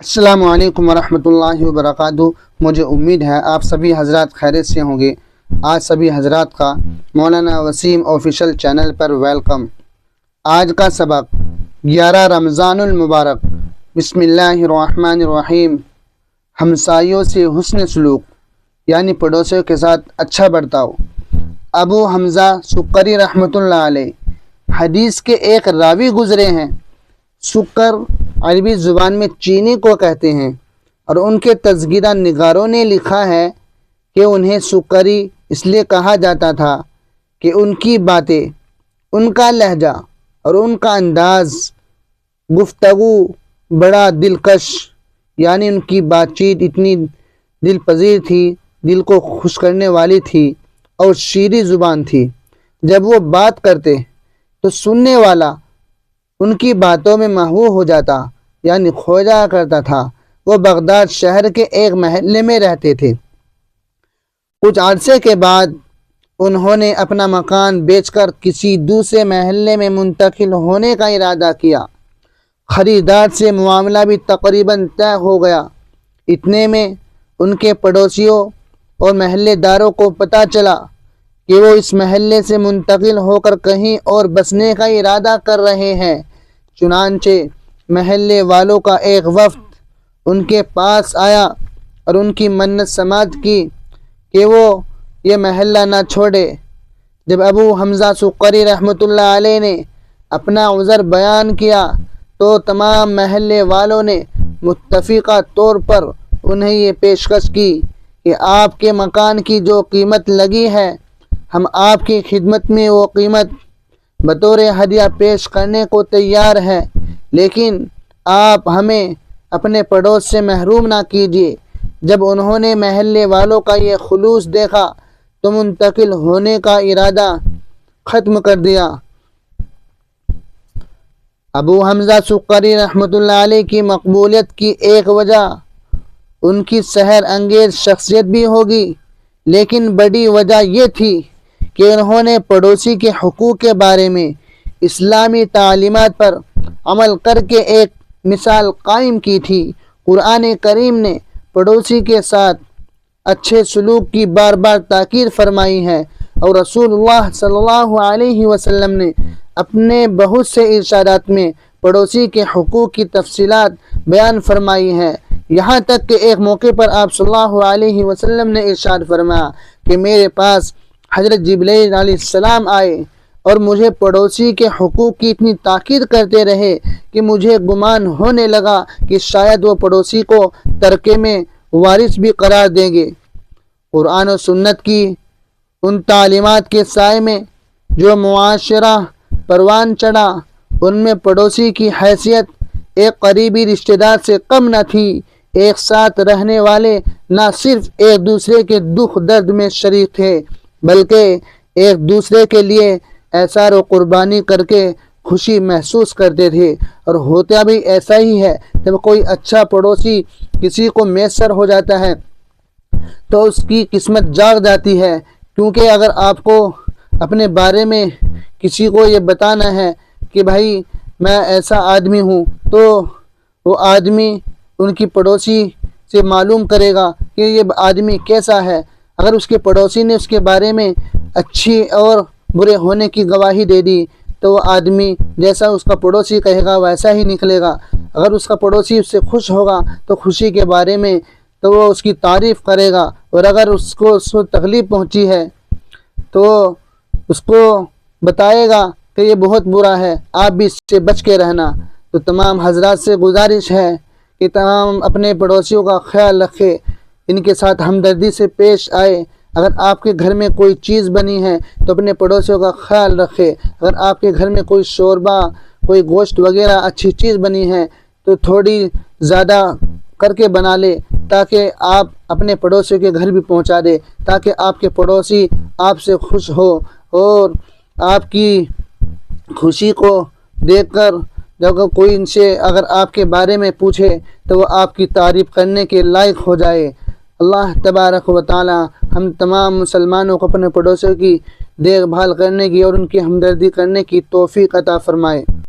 السلام علیکم ورحمۃ اللہ وبرکاتہ۔ مجھے امید ہے آپ سبھی حضرات خیریت سے ہوں گے۔ آج سبھی حضرات کا مولانا وسیم آفیشیل چینل پر ویلکم۔ آج کا سبق 11 رمضان المبارک۔ بسم اللہ الرحمن الرحیم۔ ہمسایوں سے حسن سلوک، یعنی پڑوسیوں کے ساتھ اچھا برتاؤ۔ ابو حمزہ سکری رحمۃ اللہ علیہ حدیث کے ایک راوی گزرے ہیں۔ سکر عربی زبان میں چینی کو کہتے ہیں، اور ان کے تذکرہ نگاروں نے لکھا ہے کہ انہیں سکری اس لیے کہا جاتا تھا کہ ان کی باتیں، ان کا لہجہ اور ان کا انداز گفتگو بڑا دلکش، یعنی ان کی بات چیت اتنی دل پذیر تھی، دل کو خوش کرنے والی تھی اور شیریں زبان تھی۔ جب وہ بات کرتے تو سننے والا ان کی باتوں میں محو ہو جاتا، یعنی کھو جایا کرتا تھا۔ وہ بغداد شہر کے ایک محلے میں رہتے تھے۔ کچھ عرصے کے بعد انہوں نے اپنا مکان بیچ کر کسی دوسرے محلے میں منتقل ہونے کا ارادہ کیا۔ خریدار سے معاملہ بھی تقریباً طے ہو گیا۔ اتنے میں ان کے پڑوسیوں اور محلے داروں کو پتہ چلا کہ وہ اس محلے سے منتقل ہو کر کہیں اور بسنے کا ارادہ کر رہے ہیں۔ چنانچہ محلے والوں کا ایک وفد ان کے پاس آیا اور ان کی منت سماعت کی کہ وہ یہ محلہ نہ چھوڑے۔ جب ابو حمزہ سکری رحمۃ اللہ علیہ نے اپنا عذر بیان کیا تو تمام محلے والوں نے متفقہ طور پر انہیں یہ پیشکش کی کہ آپ کے مکان کی جو قیمت لگی ہے، ہم آپ کی خدمت میں وہ قیمت بطور ہدیہ پیش کرنے کو تیار ہیں، لیکن آپ ہمیں اپنے پڑوس سے محروم نہ کیجیے۔ جب انہوں نے محلے والوں کا یہ خلوص دیکھا تو منتقل ہونے کا ارادہ ختم کر دیا۔ ابو حمزہ سکری رحمۃ اللہ علیہ کی مقبولیت کی ایک وجہ ان کی سحر انگیز شخصیت بھی ہوگی، لیکن بڑی وجہ یہ تھی کہ انہوں نے پڑوسی کے حقوق کے بارے میں اسلامی تعلیمات پر عمل کر کے ایک مثال قائم کی تھی۔ قرآن کریم نے پڑوسی کے ساتھ اچھے سلوک کی بار بار تاکید فرمائی ہے، اور رسول اللہ صلی اللہ علیہ وسلم نے اپنے بہت سے ارشادات میں پڑوسی کے حقوق کی تفصیلات بیان فرمائی ہیں۔ یہاں تک کہ ایک موقع پر آپ صلی اللہ علیہ وسلم نے ارشاد فرمایا کہ میرے پاس حضرت جبرائیل علیہ السلام آئے اور مجھے پڑوسی کے حقوق کی اتنی تاکید کرتے رہے کہ مجھے گمان ہونے لگا کہ شاید وہ پڑوسی کو ترکے میں وارث بھی قرار دیں گے۔ قرآن و سنت کی ان تعلیمات کے سائے میں جو معاشرہ پروان چڑھا، ان میں پڑوسی کی حیثیت ایک قریبی رشتہ دار سے کم نہ تھی۔ ایک ساتھ رہنے والے نہ صرف ایک دوسرے کے دکھ درد میں شریک تھے، بلکہ ایک دوسرے کے لیے اثار و قربانی کر کے خوشی محسوس کرتے تھے۔ اور ہوتا بھی ایسا ہی ہے، جب کوئی اچھا پڑوسی کسی کو میسر ہو جاتا ہے تو اس کی قسمت جاگ جاتی ہے، کیونکہ اگر آپ کو اپنے بارے میں کسی کو یہ بتانا ہے کہ بھائی میں ایسا آدمی ہوں، تو وہ آدمی ان کی پڑوسی سے معلوم کرے گا کہ یہ آدمی کیسا ہے۔ اگر اس کے پڑوسی نے اس کے بارے میں اچھی اور برے ہونے کی گواہی دے دی تو وہ آدمی جیسا اس کا پڑوسی کہے گا ویسا ہی نکلے گا۔ اگر اس کا پڑوسی اس سے خوش ہوگا تو خوشی کے بارے میں تو وہ اس کی تعریف کرے گا، اور اگر اس کو تکلیف پہنچی ہے تو اس کو بتائے گا کہ یہ بہت برا ہے، آپ بھی اس سے بچ کے رہنا۔ تو تمام حضرات سے گزارش ہے کہ تمام اپنے پڑوسیوں کا خیال رکھے، ان کے ساتھ ہمدردی سے پیش آئے۔ اگر آپ کے گھر میں کوئی چیز بنی ہے تو اپنے پڑوسیوں کا خیال رکھے۔ اگر آپ کے گھر میں کوئی شوربہ، کوئی گوشت وغیرہ اچھی چیز بنی ہے تو تھوڑی زیادہ کر کے بنا لے، تاکہ آپ اپنے پڑوسیوں کے گھر بھی پہنچا دے، تاکہ آپ کے پڑوسی آپ سے خوش ہو، اور آپ کی خوشی کو دیکھ کر جب کوئی ان سے اگر آپ کے بارے میں پوچھے تو وہ آپ کی تعریف کرنے کے لائق ہو جائے۔ اللہ تبارک و تعالی ہم تمام مسلمانوں کو اپنے پڑوسیوں کی دیکھ بھال کرنے کی اور ان کی ہمدردی کرنے کی توفیق عطا فرمائے۔